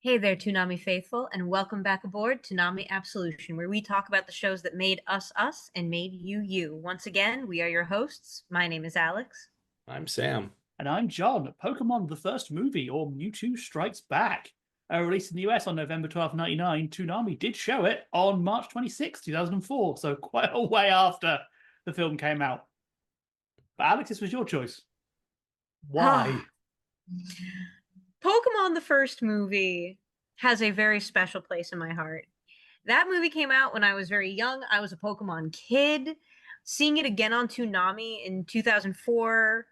Hey there, Toonami faithful, and welcome back aboard Toonami Absolution, where we talk about the shows that made us us and made you you. Once again, we are your hosts. My name is Alex. I'm Sam. And I'm John. Pokemon, the first movie, or Mewtwo Strikes Back, released in the US on November 12th, 1999. Toonami did show it on March 26th, 2004, so quite a way after the film came out. But Alex, this was your choice. Why? Pokemon, the first movie, has a very special place in my heart. That movie came out when I was very young. I was a Pokemon kid. Seeing it again on Toonami in 2004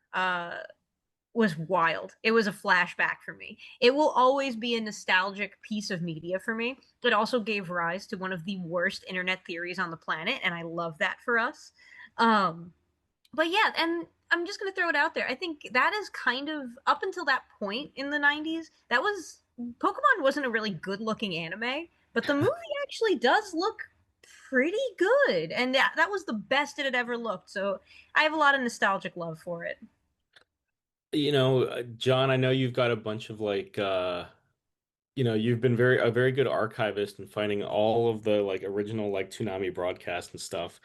was wild. It was a flashback for me. It will always be a nostalgic piece of media for me. It also gave rise to one of the worst internet theories on the planet, and I love that for us. But yeah, and I'm just gonna throw it out there. I think that is kind of up until that point in the 90s, that was Pokemon wasn't a really good looking anime, but the movie actually does look pretty good. And that was the best it had ever looked. So I have a lot of nostalgic love for it. John, I know you've got a bunch of you've been a very good archivist in finding all of the original Toonami broadcast and stuff.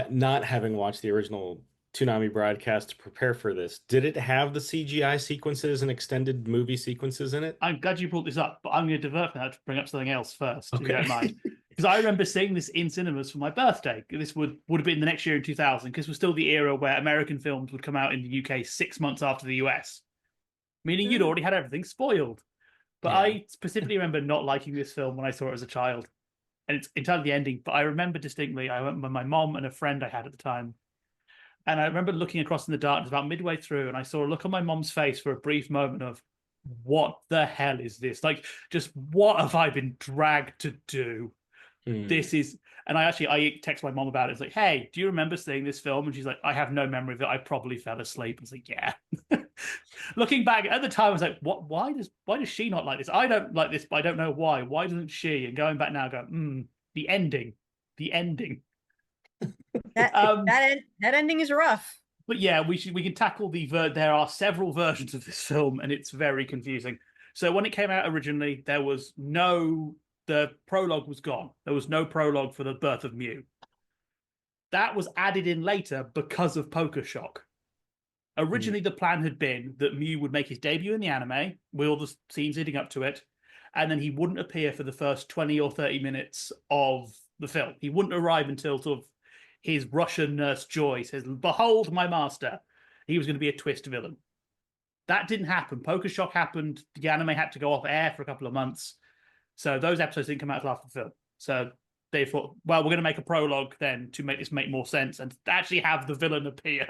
Not having watched the original Toonami broadcast to prepare for this, did it have the CGI sequences and extended movie sequences in it? I'm glad you brought this up, but I'm going to divert from that to bring up something else first, if you Okay. don't mind. Because I remember seeing this in cinemas for my birthday. This would have been the next year in 2000, because it was still the era where American films would come out in the UK 6 months after the US, meaning you'd already had everything spoiled. But Yeah. I specifically remember not liking this film when I saw it as a child. And it's entirely the ending, but I remember distinctly, I went with my mom and a friend I had at the time. And I remember looking across in the darkness about midway through, and I saw a look on my mom's face for a brief moment of, what the hell is this? Like, just what have I been dragged to do? This is, and I text my mom about it. It's like, hey, do you remember seeing this film? And she's like, I have no memory of it. I probably fell asleep. I was like, yeah. Looking back at the time, I was like, what? Why does she not like this? I don't like this, but I don't know why. Why doesn't she? And going back now, the ending. That ending is rough. But yeah, we can tackle there are several versions of this film, and it's very confusing. So when it came out originally, the prologue was gone. There was no prologue for the birth of Mew. That was added in later because of Poker Shock. Originally, the plan had been that Mew would make his debut in the anime with all the scenes leading up to it, and then he wouldn't appear for the first 20 or 30 minutes of the film. He wouldn't arrive until sort of his Russian nurse Joy says, "Behold my master." He was going to be a twist villain. That didn't happen. Poker Shock happened. The anime had to go off air for a couple of months. So those episodes didn't come out until after the film. So they thought, well, we're going to make a prologue then to make this make more sense and actually have the villain appear.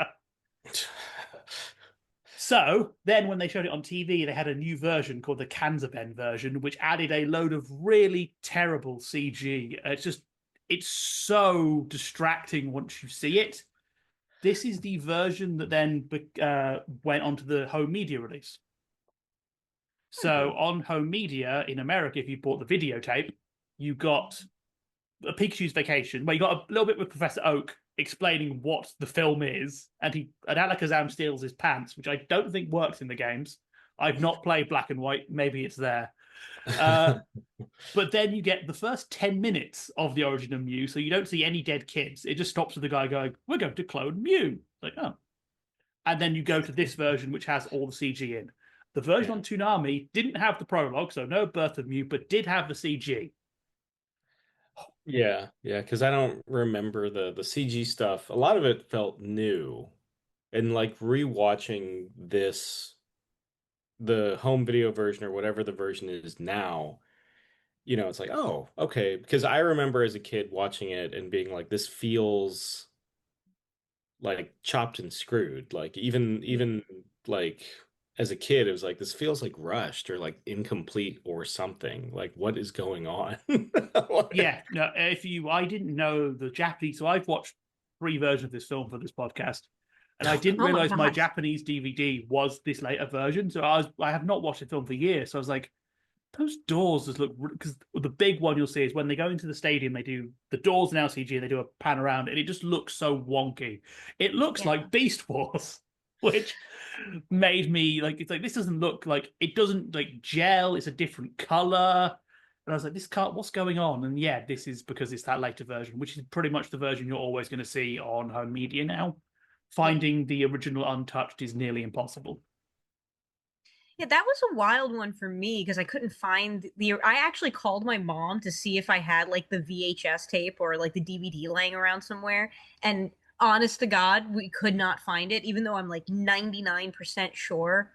So then when they showed it on TV, they had a new version called the Kanzaben version, which added a load of really terrible CG. It's so distracting once you see it. This is the version that then went onto the home media release. So on home media in America, if you bought the videotape, you got a Pikachu's Vacation, where you got a little bit with Professor Oak explaining what the film is, and Alakazam steals his pants, which I don't think works in the games. I've not played Black and White. Maybe it's there. But then you get the first 10 minutes of the origin of Mew, so you don't see any dead kids. It just stops with the guy going, "We're going to clone Mew." Like, oh. And then you go to this version, which has all the CG in. The version on Toonami didn't have the prologue, so no birth of Mew, but did have the CG. Yeah, because I don't remember the CG stuff. A lot of it felt new. And rewatching the home video version or whatever the version is now, it's like, oh, okay. Because I remember as a kid watching it and being like, this feels like chopped and screwed. Like even like as a kid, it was like, this feels like rushed or like incomplete or something. Like, what is going on? Yeah, no, I didn't know the Japanese, so I've watched 3 versions of this film for this podcast, and I didn't realize my Japanese DVD was this later version. So I have not watched the film for years. So I was like, those doors just look, because the big one you'll see is when they go into the stadium, they do the doors in LCG and they do a pan around, and it just looks so wonky. It looks like Beast Wars. which made me like, it's like, this doesn't look like, it doesn't like gel, it's a different color. And I was like, this can't, what's going on? And yeah, this is because it's that later version, which is pretty much the version you're always going to see on home media now. Finding the original untouched is nearly impossible. Yeah, that was a wild one for me because I couldn't find the. I actually called my mom to see if I had like the VHS tape or like the DVD laying around somewhere. And honest to God, we could not find it, even though I'm like 99% sure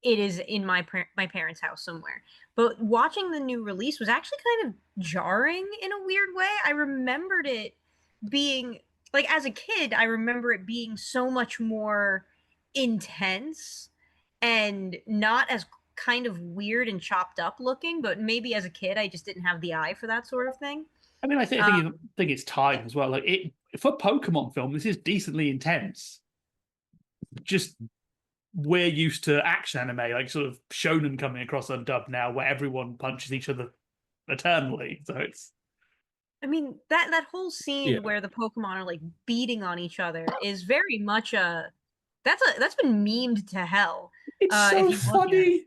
it is in my parents' house somewhere. But watching the new release was actually kind of jarring in a weird way. I remembered it being like as a kid, I remember it being so much more intense and not as kind of weird and chopped up looking, but maybe as a kid I just didn't have the eye for that sort of thing. I mean, I Um, think it's time as well. Like it for Pokemon film, this is decently intense. Just we're used to action anime, like sort of shonen coming across undubbed now, where everyone punches each other eternally. So it's I mean that whole Yeah. scene where the Pokemon are like beating on each other is very much a that's been memed to hell. If so you look at it, funny.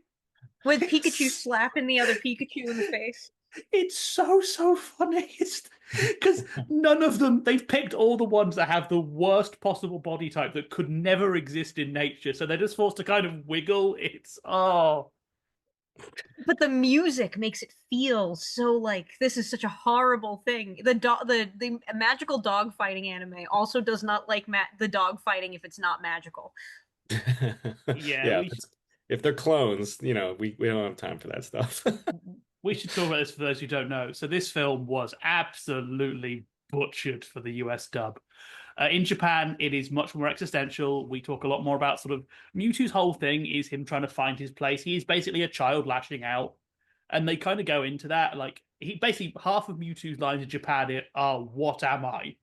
with Pikachu It's slapping the other Pikachu in the face. it's so funny. It's because none of them, they've picked all the ones that have the worst possible body type that could never exist in nature. So they're just forced to kind of wiggle. It's But the music makes it feel so like this is such a horrible thing. The magical dog fighting anime also does not like the dog fighting if it's not magical. yeah, Yeah, if they're clones, we don't have time for that stuff. we should talk about this for those who don't know. So this film was absolutely butchered for the US dub. In Japan, it is much more existential. We talk a lot more about sort of Mewtwo's whole thing is him trying to find his place. He is basically a child lashing out, and they kind of go into that. Like he basically half of Mewtwo's lines in Japan are "What am I?"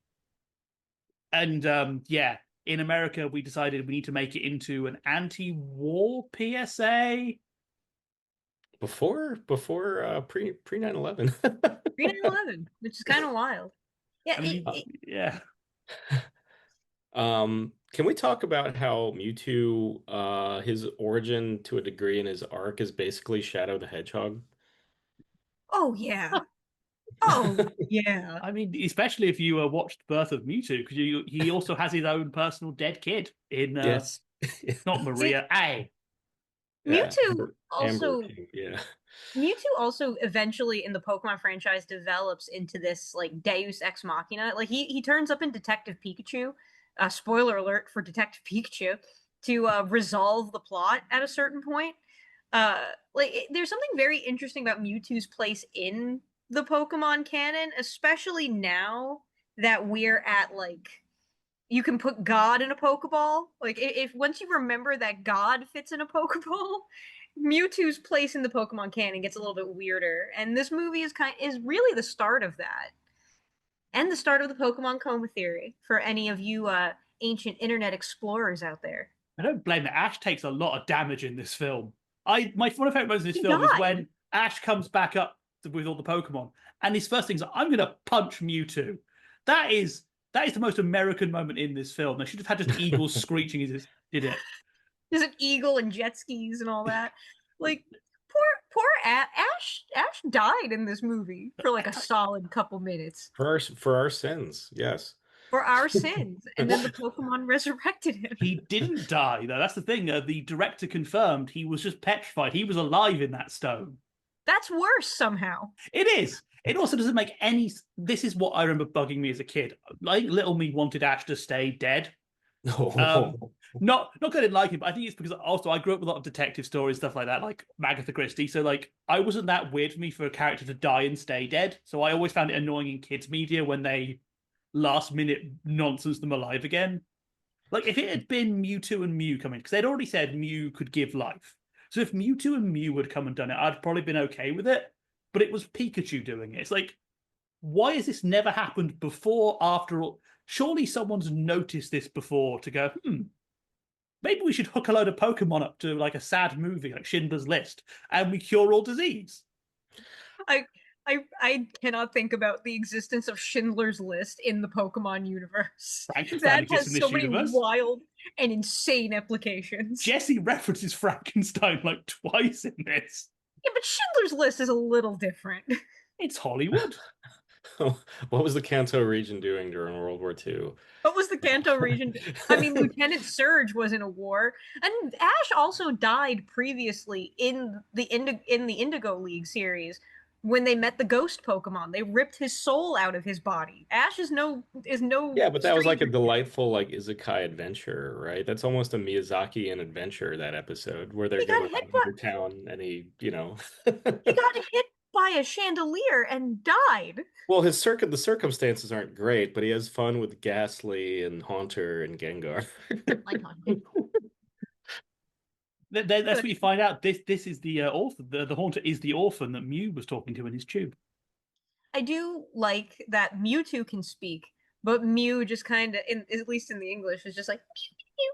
And yeah, in America, we decided we need to make it into an anti-war PSA. Before pre 9/11. Green 11, which is kind of wild. Yeah, I mean, yeah. Can we talk about how Mewtwo, his origin to a degree in his arc is basically Shadow the Hedgehog? oh yeah. Oh yeah. I mean, especially if you watched Birth of Mewtwo, because he also has his own personal dead kid in Yes. not See, Maria, A. Yeah. Mewtwo Amber also Pink, yeah. Mewtwo also eventually in the Pokemon franchise develops into this like Deus Ex Machina. Like he turns up in Detective Pikachu. Spoiler alert for Detective Pikachu to resolve the plot at a certain point. There's something very interesting about Mewtwo's place in the Pokemon canon, especially now that we're at like you can put God in a Pokeball. Like if once you remember that God fits in a Pokeball, Mewtwo's place in the Pokemon canon gets a little bit weirder, and this movie is really the start of that, and the start of the Pokemon coma theory for any of you ancient internet explorers out there. I don't blame it. Ash takes a lot of damage in this film. One of my favorite moments in this He film is died. when Ash comes back up with all the Pokemon, and his first thing is, "I'm going to punch Mewtwo." That is the most American moment in this film. They should have had just eagles screeching as it did it. There's an eagle and jet skis and all that. Like poor Ash. Ash died in this movie for like a solid couple minutes For our sins, yes. for our sins, and then the Pokemon resurrected him. He didn't die though. That's the thing. The director confirmed he was just petrified. He was alive in that stone. That's worse somehow. It is. It also doesn't make any. This is what I remember bugging me as a kid. Like little me wanted Ash to stay dead. Oh. Not because I didn't like him, but I think it's because also I grew up with a lot of detective stories, stuff like that, like Agatha Christie. So like I wasn't that weird for me for a character to die and stay dead. So I always found it annoying in kids' media when they last minute nonsense them alive again. Like if it had been Mewtwo and Mew coming, because they'd already said Mew could give life. So if Mewtwo and Mew had come and done it, I'd probably been okay with it. But it was Pikachu doing it. It's like, why has this never happened before, after all? Surely someone's noticed this before to go, maybe we should hook a load of Pokemon up to like a sad movie like Schindler's List and we cure all disease. I I cannot think about the existence of Schindler's List in the Pokemon universe. Frankenstein That exists in has this so many universe. wild and insane applications. Jesse references Frankenstein like twice in this. Yeah, but Schindler's List is a little different. It's Hollywood. What was the Kanto region doing during World War II? What was the Kanto region? I mean, Lieutenant Surge was in a war, and Ash also died previously in the Indigo League series when they met the ghost Pokemon. They ripped his soul out of his body. Ash is no Yeah, but that was like a stranger. delightful like isekai adventure, right? That's almost a Miyazaki-an adventure, that episode where they're He got going hit around by Undertown and he. he got hit by a chandelier and died. Well, the circumstances aren't great, but he has fun with Ghastly and Haunter and Gengar. Like Haunter. That's what you find out. This is the orphan. The Haunter is the orphan that Mew was talking to in his tube. I do like that Mewtwo can speak, but Mew just kind of, at least in the English, is just like Mew, Mew,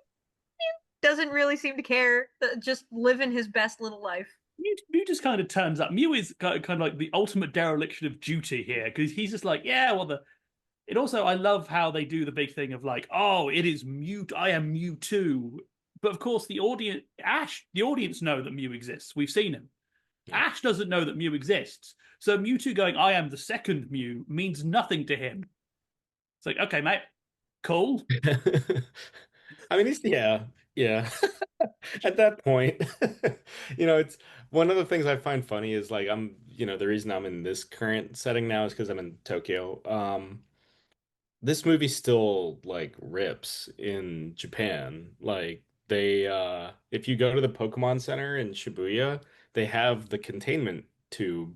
Mew. Doesn't really seem to care. Just living his best little life. Mew just kind of turns up. Mew is kind of like the ultimate dereliction of duty here because he's just like, yeah, well, It also, I love how they do the big thing of like, oh, it is Mew. I am Mewtwo. But of course, the audience know that Mew exists. We've seen him. Yeah. Ash doesn't know that Mew exists. So Mewtwo going, I am the second Mew means nothing to him. It's like, okay, mate, cool. I mean, yeah. At that point, it's one of the things I find funny is like the reason I'm in this current setting now is because I'm in Tokyo. This movie still like rips in Japan. Like if you go to the Pokemon Center in Shibuya, they have the containment tube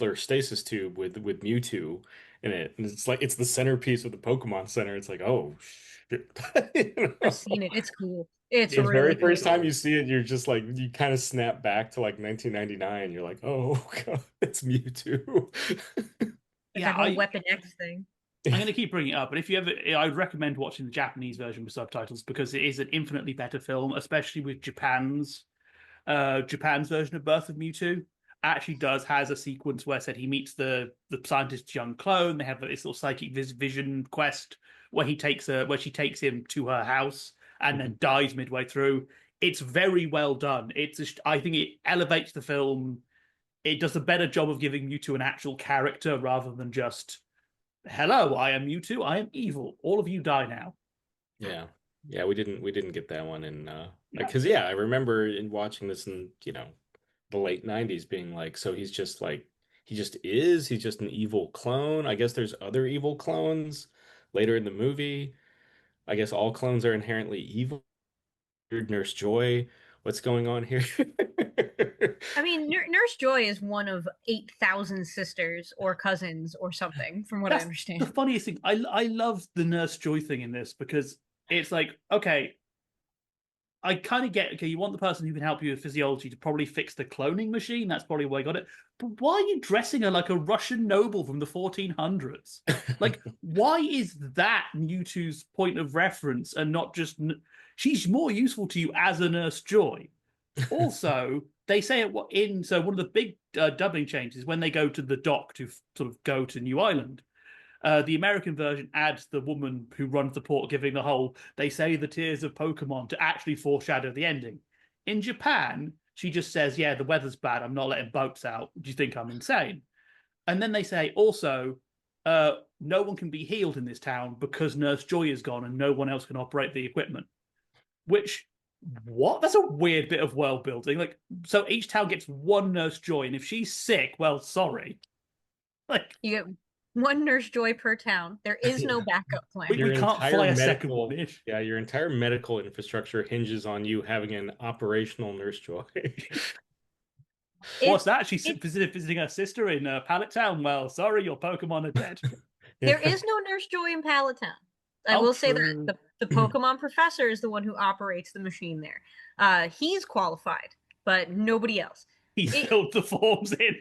or stasis tube with Mewtwo in it. And it's like it's the centerpiece of the Pokemon Center. It's like, oh shit. I've seen it. It's cool. It's The very really first time cool. you see it, you're just like you kind of snap back to like 1999. You're like, oh God, it's Mewtwo. Like Yeah, that whole Weapon X thing. I'm going to keep bringing it up, but if you ever, I would recommend watching the Japanese version with subtitles because it is an infinitely better film, especially with Japan's version of Birth of Mewtwo. Actually, has a sequence where said he meets the scientist's young clone. They have this little psychic vision quest where she takes him to her house and then dies midway through. It's very well done. I think it elevates the film. It does a better job of giving Mewtwo an actual character rather than just, hello, I am Mewtwo, I am evil. All of you die now. Yeah. Yeah, we didn't get that one in because I remember in watching this in, the late 90s being like, so he's just an evil clone. I guess there's other evil clones later in the movie. I guess all clones are inherently evil. Nurse Joy, what's going on here? I mean, Nurse Joy is one of 8,000 sisters or cousins or something, from what I understand. The funniest thing, I love the Nurse Joy thing in this because it's like, okay, I kind of get, okay, you want the person who can help you with physiology to probably fix the cloning machine. That's probably why I got it. But why are you dressing her like a Russian noble from the 1400s? Like, why is that Mewtwo's point of reference and not just... She's more useful to you as a Nurse Joy. Also, they say it so one of the big dubbing changes when they go to the dock to sort of go to New Island. The American version adds the woman who runs the port giving the whole, they say the tears of Pokemon to actually foreshadow the ending. In Japan, she just says, yeah, the weather's bad. I'm not letting boats out. Do you think I'm insane? And then they say, also, no one can be healed in this town because Nurse Joy is gone and no one else can operate the equipment. Which, what? That's a weird bit of world building. Like, so each town gets one Nurse Joy, and if she's sick, well, sorry. Like, you get one Nurse Joy per town. There is no backup plan. We can't fly a second one. Yeah, your entire medical infrastructure hinges on you having an operational Nurse Joy. What's that? She's visiting her sister in Pallet Town. Well, sorry, your Pokemon are dead. There is no Nurse Joy in Pallet Town. I will say that the Pokemon professor is the one who operates the machine there. He's qualified, but nobody else. He's filled the forms in.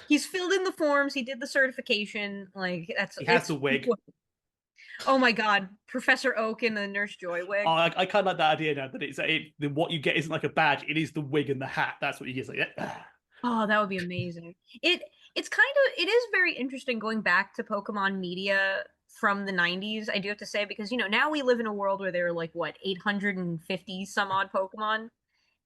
He's filled in the forms. He did the certification. Like he has the wig. Oh my God, Professor Oak in the Nurse Joy wig. Oh, I kind of like that idea now that what you get isn't like a badge. It is the wig and the hat. That's what you get. Like, oh, that would be amazing. it is very interesting going back to Pokemon media from the 90s, I do have to say, because now we live in a world where there are like what, 850 some odd Pokemon,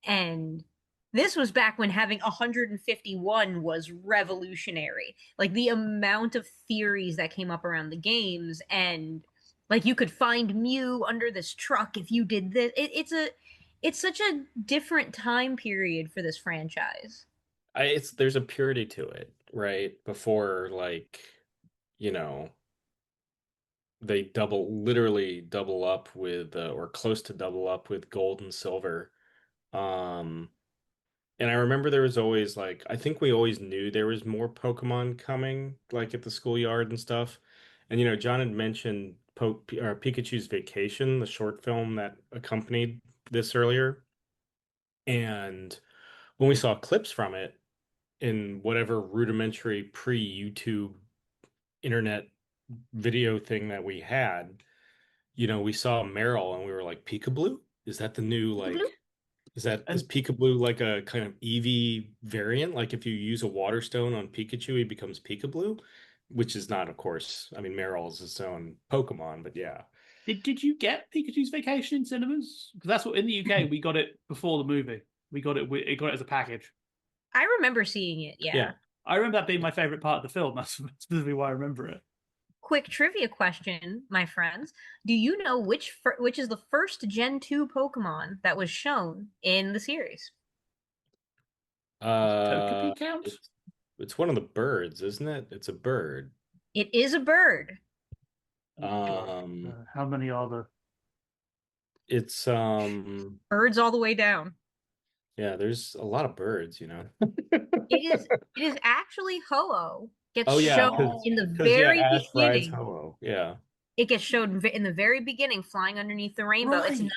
and this was back when having 151 was revolutionary. Like the amount of theories that came up around the games, and like you could find Mew under this truck if you did this. It's such a different time period for this franchise. There's a purity to it, right? Before like, you know, they literally double up with or close to double up with gold and silver. Um and I remember there was always like I think we always knew there was more Pokemon coming like at the schoolyard and stuff. And John had mentioned Pikachu's Vacation, the short film that accompanied this earlier. And when we saw clips from it in whatever rudimentary pre-YouTube internet video thing that we had, we saw Meryl and we were like, Peekaboo? Is that the new Blue? like is Peekaboo like a kind of Eevee variant? Like if you use a water stone on Pikachu, he becomes Peekaboo? Which is not, of course. I mean, Meryl is its own Pokemon, but yeah. Did you get Pikachu's Vacation in cinemas? Because that's what in the UK we got it before the movie. We got it as a package. I remember seeing it, yeah. Yeah. I remember that being my favorite part of the film. That's specifically why I remember it. Quick trivia question, my friends. Do you know which is the first Gen 2 Pokemon that was shown in the series? Togepi count? It's one of the birds, isn't it? It's a bird. It is a bird. How many are there? It's Birds all the way down. yeah, there's a lot of birds, It is actually Ho-Oh. Gets Oh yeah, shown in the because very Ash rides beginning. Ho-Oh. Yeah. It gets showed in the very beginning, flying underneath the rainbow. Right. It's not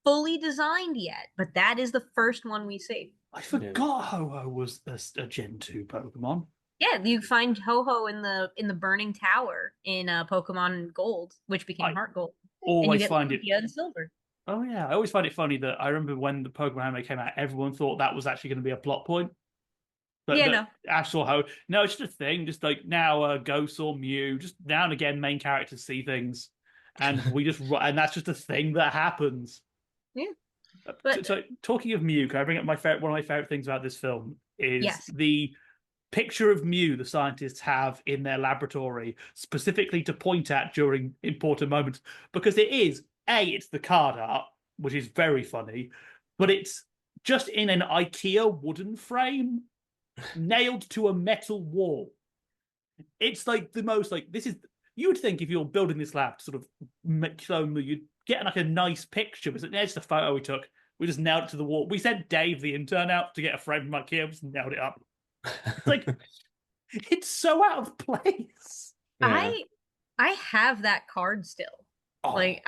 fully designed yet, but that is the first one we see. I forgot Ho-Oh was a Gen 2 Pokemon. Yeah, you find Ho-Oh in the Burning Tower in Pokemon Gold, which became Heart Gold. Always find it and Silver. Oh yeah, I always find it funny that I remember when the Pokemon anime came out, everyone thought that was actually going to be a plot point. But Yeah, no. Ash saw Ho. No, it's just a thing. Just like now, Ghost or Mew. Just now and again, main characters see things, and and that's just a thing that happens. Yeah. But so talking of Mew, can I bring up one of my favorite things about this film is yes. the picture of Mew the scientists have in their laboratory specifically to point at during important moments, because it's the card art, which is very funny, but it's just in an IKEA wooden frame nailed to a metal wall. It's like the most like this is you would think if you're building this lab to sort of you'd get like a nice picture. But there's the photo we took. We just nailed it to the wall. We sent Dave, the intern, out to get a frame from IKEA. We just nailed it up. It's like it's so out of place. Yeah. I have that card still. Oh. Like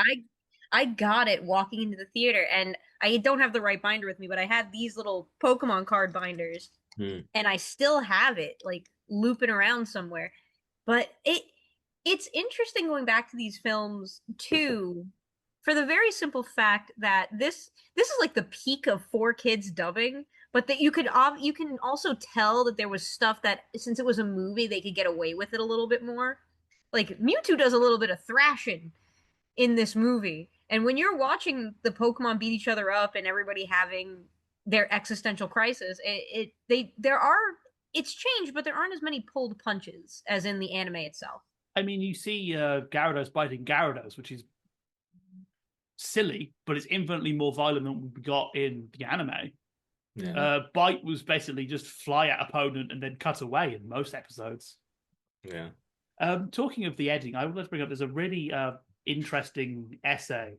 I got it walking into the theater, and I don't have the right binder with me, but I had these little Pokemon card binders, and I still have it like looping around somewhere. But it's interesting going back to these films too, for the very simple fact that this is like the peak of 4Kids dubbing, but that you can also tell that there was stuff that since it was a movie they could get away with it a little bit more. Like Mewtwo does a little bit of thrashing in this movie, and when you're watching the Pokemon beat each other up and everybody having their existential crisis, it's changed, but there aren't as many pulled punches as in the anime itself. I mean, you see Gyarados biting Gyarados, which is silly, but it's infinitely more violent than we got in the anime. Yeah. Bite was basically just fly at opponent and then cut away in most episodes. Yeah. Talking of the editing, I would like to bring up there's a really interesting essay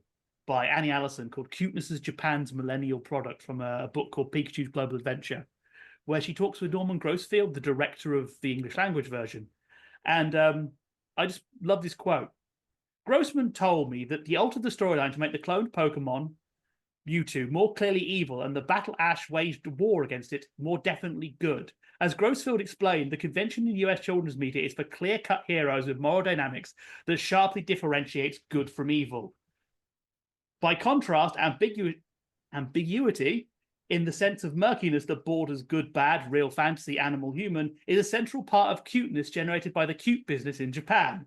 by Annie Allison called "Cuteness is Japan's Millennial Product" from a book called Pikachu's Global Adventure, where she talks with Norman Grossfield, the director of the English language version. And I just love this quote. Grossman told me that he altered the storyline to make the cloned Pokemon, Mewtwo, more clearly evil and the battle Ash waged war against it more definitely good. As Grossfield explained, the convention in US children's media is for clear-cut heroes with moral dynamics that sharply differentiates good from evil. By contrast, ambiguity in the sense of murkiness that borders good, bad, real fantasy, animal, human, is a central part of cuteness generated by the cute business in Japan.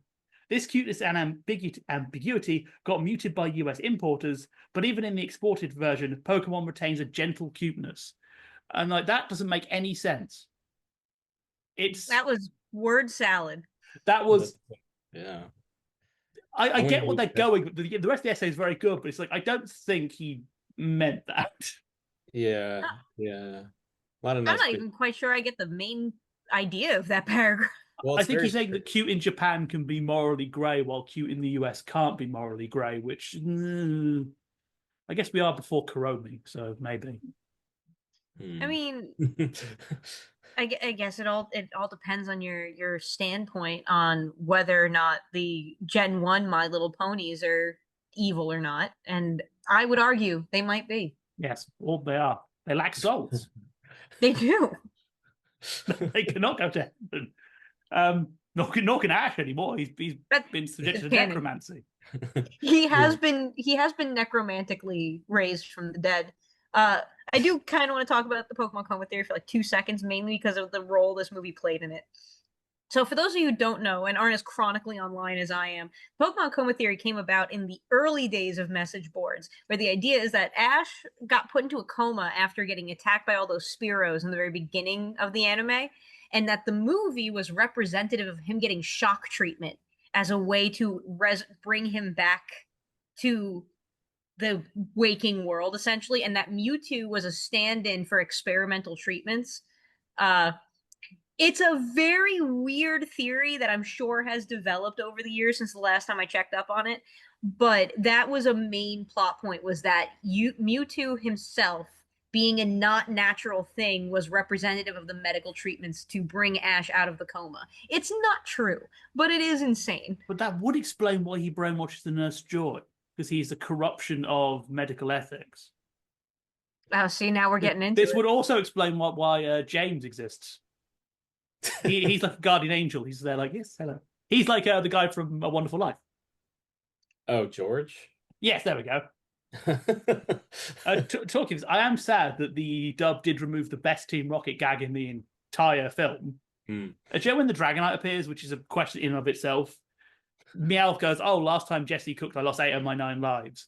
This cuteness and ambiguity got muted by US importers, but even in the exported version, Pokemon retains a gentle cuteness. And like that doesn't make any sense. That was word salad. That was yeah. I get what they're going, but the rest of the essay is very good, but it's like I don't think he meant that. Yeah, yeah. A lot of I'm nice not even quite sure I get the main idea of that paragraph. Well, I think he's saying that cute in Japan can be morally grey, while cute in the US can't be morally grey, which I guess we are before Corona, so maybe. I mean, I guess it all depends on your standpoint on whether or not the Gen 1 My Little Ponies are evil or not. And I would argue they might be. Yes, well, they are. They lack souls. They do. They cannot go to heaven. Nor can Ash anymore. He's been subjected to necromancy. He has been necromantically raised from the dead. I do kind of want to talk about the Pokemon Coma Theory for like 2 seconds, mainly because of the role this movie played in it. So for those of you who don't know and aren't as chronically online as I am, Pokemon Coma Theory came about in the early days of message boards, where the idea is that Ash got put into a coma after getting attacked by all those Spearows in the very beginning of the anime, and that the movie was representative of him getting shock treatment as a way to bring him back to the waking world, essentially, and that Mewtwo was a stand-in for experimental treatments. It's a very weird theory that I'm sure has developed over the years since the last time I checked up on it, but that was a main plot point, was that Mewtwo himself, being a not natural thing, was representative of the medical treatments to bring Ash out of the coma. It's not true, but it is insane. But that would explain why he brainwashes the Nurse Joy, because he's a corruption of medical ethics. Oh, see, now we're getting into this. Would also explain why James exists. He's like a guardian angel. He's there like, yes, hello. He's like the guy from A Wonderful Life. Oh, George? Yes, there we go. Talking of this, I am sad that the dub did remove the best Team Rocket gag in the entire film. Joe, when the Dragonite appears, which is a question in and of itself, Meowth goes, "Oh, last time Jessie cooked, I lost 8 of my 9 lives."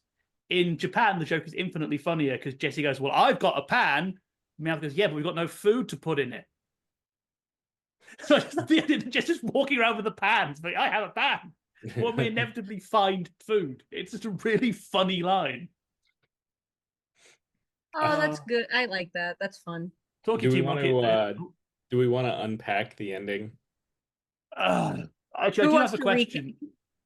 In Japan, the joke is infinitely funnier because Jessie goes, "Well, I've got a pan." Meowth goes, "Yeah, but we've got no food to put in it." So just walking around with a pan, it's like, I have a pan. When we inevitably find food, it's just a really funny line. Oh, that's good. I like that. That's fun. Do we want to unpack the ending? Actually, I do have a question.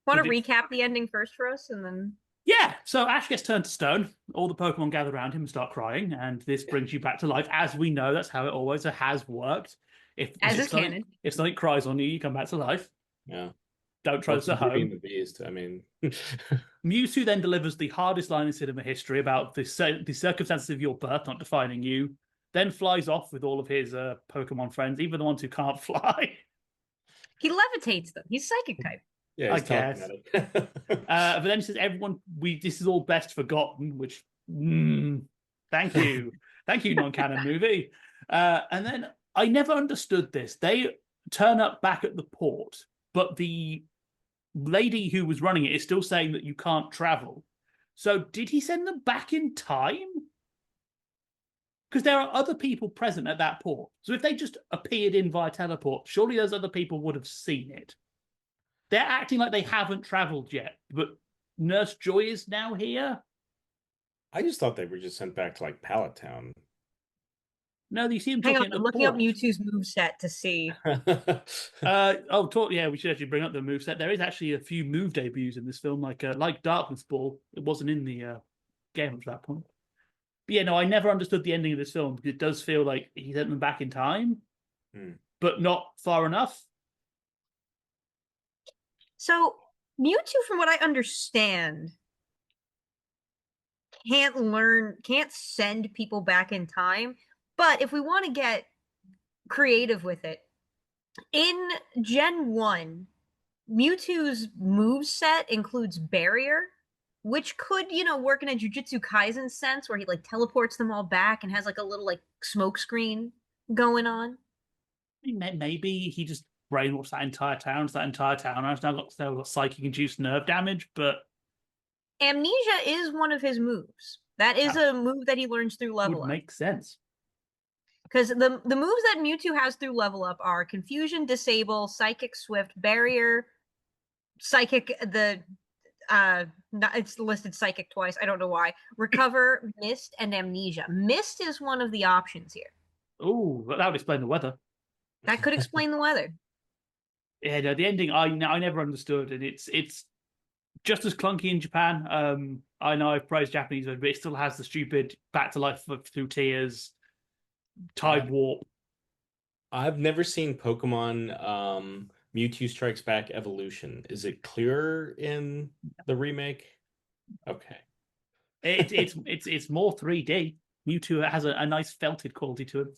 Want to recap the ending first for us, and then? Yeah. So Ash gets turned to stone. All the Pokemon gather around him and start crying, and this brings you back to life. As we know, that's how it always has worked. If something cries on you, you come back to life. Yeah. Don't try this at home. The beast. I mean, Mewtwo then delivers the hardest line in cinema history about the circumstances of your birth not defining you. Then flies off with all of his Pokemon friends, even the ones who can't fly. He levitates them. He's psychic type. Yeah, I guess. But then he says, "Everyone, this is all best forgotten." Which, thank you, non-canon movie. And then I never understood this. They turn up back at the port, but the lady who was running it is still saying that you can't travel. So did he send them back in time? Because there are other people present at that port. So if they just appeared in via teleport, surely those other people would have seen it. They're acting like they haven't traveled yet, but Nurse Joy is now here. I just thought they were just sent back to like Pallet Town. No, you see him Hang talking on, I'm looking up Mewtwo's moveset to see. Yeah, we should actually bring up the moveset. There is actually a few move debuts in this film, like Darkness Ball. It wasn't in the game up to that point. But yeah, no, I never understood the ending of this film because it does feel like he sent them back in time, but not far enough. So Mewtwo, from what I understand, can't send people back in time. But if we want to get creative with it, in Gen 1, Mewtwo's moveset includes Barrier, which could, work in a Jujutsu Kaisen sense where he like teleports them all back and has like a little like smoke screen going on. Maybe he just brainwashed that entire town. So that entire town has now got psychic-induced nerve damage, but Amnesia is one of his moves. That is a move that he learns through level would up. make sense. Because the moves that Mewtwo has through level up are Confusion, Disable, Psychic, Swift, Barrier, Psychic, it's listed Psychic twice. I don't know why. Recover, Mist, and Amnesia. Mist is one of the options here. Oh, that would explain the weather. That could explain the weather. Yeah, no, the ending I never understood, and it's just as clunky in Japan. I know I've praised Japanese, but it still has the stupid back to life through tears, time warp. I've never seen Pokemon Mewtwo Strikes Back Evolution. Is it clearer in the remake? Okay. It's more 3D. Mewtwo has a nice felted quality to him.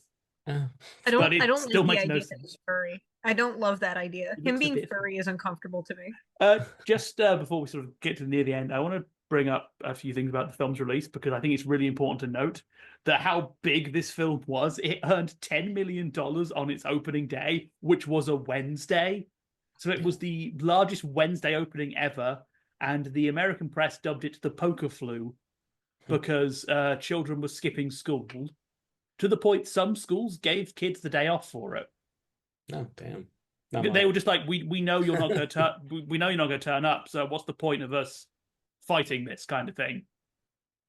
I don't like the makes idea no that he's sense. furry. I don't love that idea. Him being bit- furry is uncomfortable to me. Just before we sort of get to near the end, I want to bring up a few things about the film's release because I think it's really important to note that how big this film was. It earned $10 million on its opening day, which was a Wednesday. So it was the largest Wednesday opening ever, and the American press dubbed it the poker flu because children were skipping school to the point some schools gave kids the day off for it. Oh, damn. They were just like, we know you're not going to turn. We know you're not going to turn up. So what's the point of us fighting this kind of thing?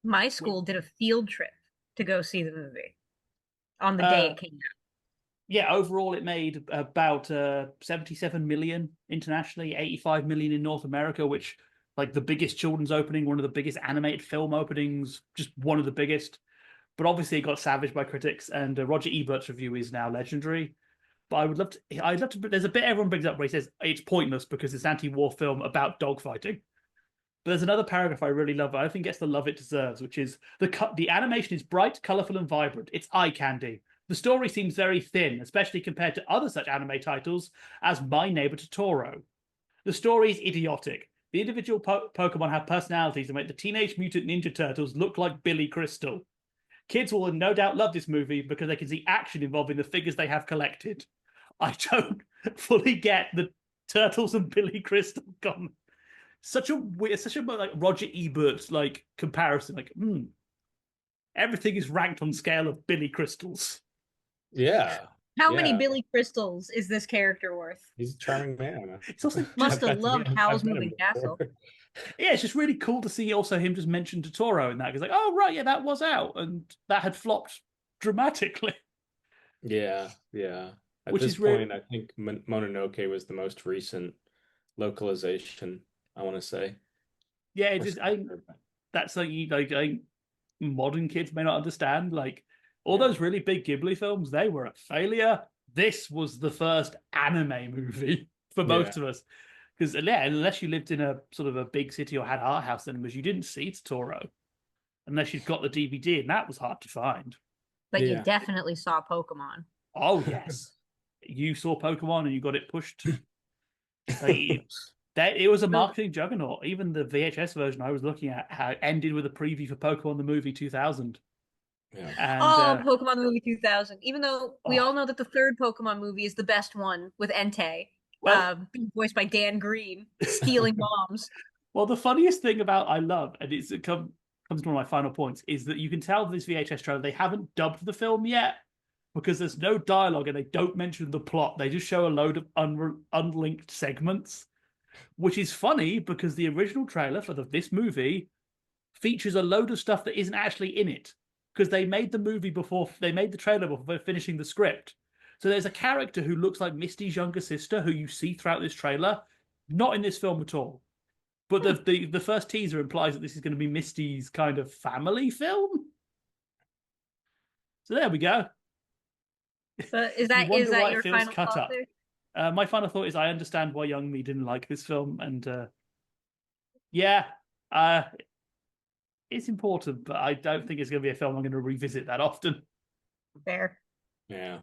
My school did a field trip to go see the movie on the day it came out. Yeah, overall it made about 77 million internationally, 85 million in North America, which like the biggest children's opening, one of the biggest animated film openings, just one of the biggest. But obviously it got savaged by critics, and Roger Ebert's review is now legendary. But I'd love to. There's a bit everyone brings up where he says it's pointless because it's an anti-war film about dogfighting. But there's another paragraph I really love. I don't think it gets the love it deserves, which is the animation is bright, colorful, and vibrant. It's eye candy. The story seems very thin, especially compared to other such anime titles as My Neighbor Totoro. The story is idiotic. The individual Pokemon have personalities that make the Teenage Mutant Ninja Turtles look like Billy Crystal. Kids will no doubt love this movie because they can see action involving the figures they have collected. I don't fully get the Turtles and Billy Crystal comment. Such a like Roger Ebert like comparison. Like, everything is ranked on scale of Billy Crystals. Yeah. How many Billy Crystals is this character worth? He's a charming man. It's also must have loved Howl's Moving Castle. Yeah, it's just really cool to see also him just mention Totoro in that. He's like, oh right, yeah, that was out, and that had flopped dramatically. Yeah. At this point, I think Mononoke was the most recent localization, I want to say. Yeah, that's like modern kids may not understand. Like all those really big Ghibli films, they were a failure. This was the first anime movie for most of us. Because unless you lived in a sort of a big city or had art house cinemas, you didn't see Totoro unless you'd got the DVD, and that was hard to find. But you definitely saw Pokemon. Oh yes, you saw Pokemon and you got it pushed. It was a marketing juggernaut. Even the VHS version I was looking at ended with a preview for Pokemon the movie 2000. Yeah. And, Pokemon the movie 2000. Even though we all know that the third Pokemon movie is the best one with Entei. Being voiced by Dan Green, stealing bombs. Well, the funniest thing about and it comes to one of my final points, is that you can tell this VHS trailer they haven't dubbed the film yet because there's no dialogue and they don't mention the plot. They just show a load of unlinked segments, which is funny because the original trailer for this movie features a load of stuff that isn't actually in it because they made the trailer before finishing the script. So there's a character who looks like Misty's younger sister who you see throughout this trailer, not in this film at all. But the first teaser implies that this is going to be Misty's kind of family film. So there we go. So is that your final thought there? My final thought is I understand why young me didn't like this film, and it's important, but I don't think it's going to be a film I'm going to revisit that often. Fair. Yeah.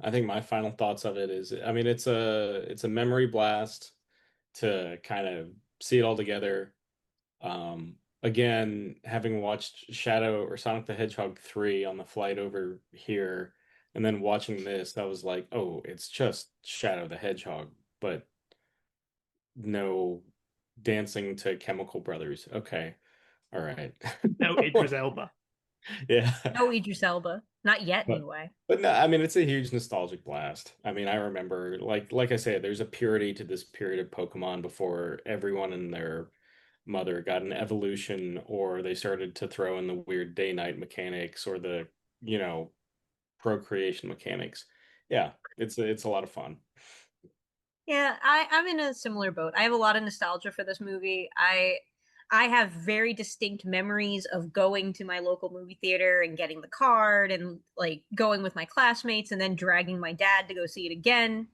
I think my final thoughts of it is, I mean, it's a memory blast to kind of see it all together. Again, having watched Shadow or Sonic the Hedgehog 3 on the flight over here, and then watching this, I was like, oh, it's just Shadow the Hedgehog, but no dancing to Chemical Brothers. Okay. All right. No Idris Elba. Yeah. No Idris Elba. Not yet, But anyway. but no, I mean it's a huge nostalgic blast. I mean, I remember like I said, there's a purity to this period of Pokemon before everyone and their mother got an evolution or they started to throw in the weird day-night mechanics or the, you know, procreation mechanics. Yeah, it's a lot of fun. Yeah, I'm in a similar boat. I have a lot of nostalgia for this movie. I have very distinct memories of going to my local movie theater and getting the card and like going with my classmates and then dragging my dad to go see it again.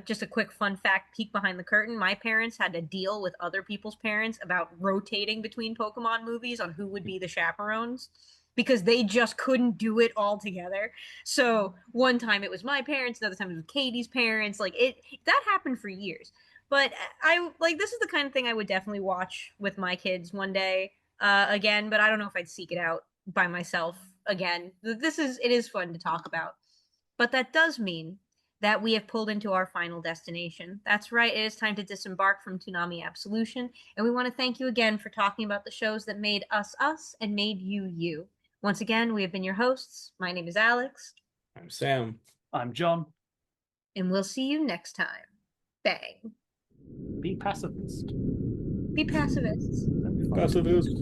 Just a quick fun fact, peek behind the curtain. My parents had to deal with other people's parents about rotating between Pokemon movies on who would be the chaperones because they just couldn't do it all together. So one time it was my parents, another time it was Katie's parents. Like it that happened for years. But I like this is the kind of thing I would definitely watch with my kids one day again, but I don't know if I'd seek it out by myself again. It is fun to talk about. But that does mean that we have pulled into our final destination. That's right, it is time to disembark from Toonami Absolution, and we want to thank you again for talking about the shows that made us us and made you you. Once again, we have been your hosts. My name is Alyx. I'm Sam. I'm John. And we'll see you next time. Bang. Be pacifist. Be pacifists. Pacifist.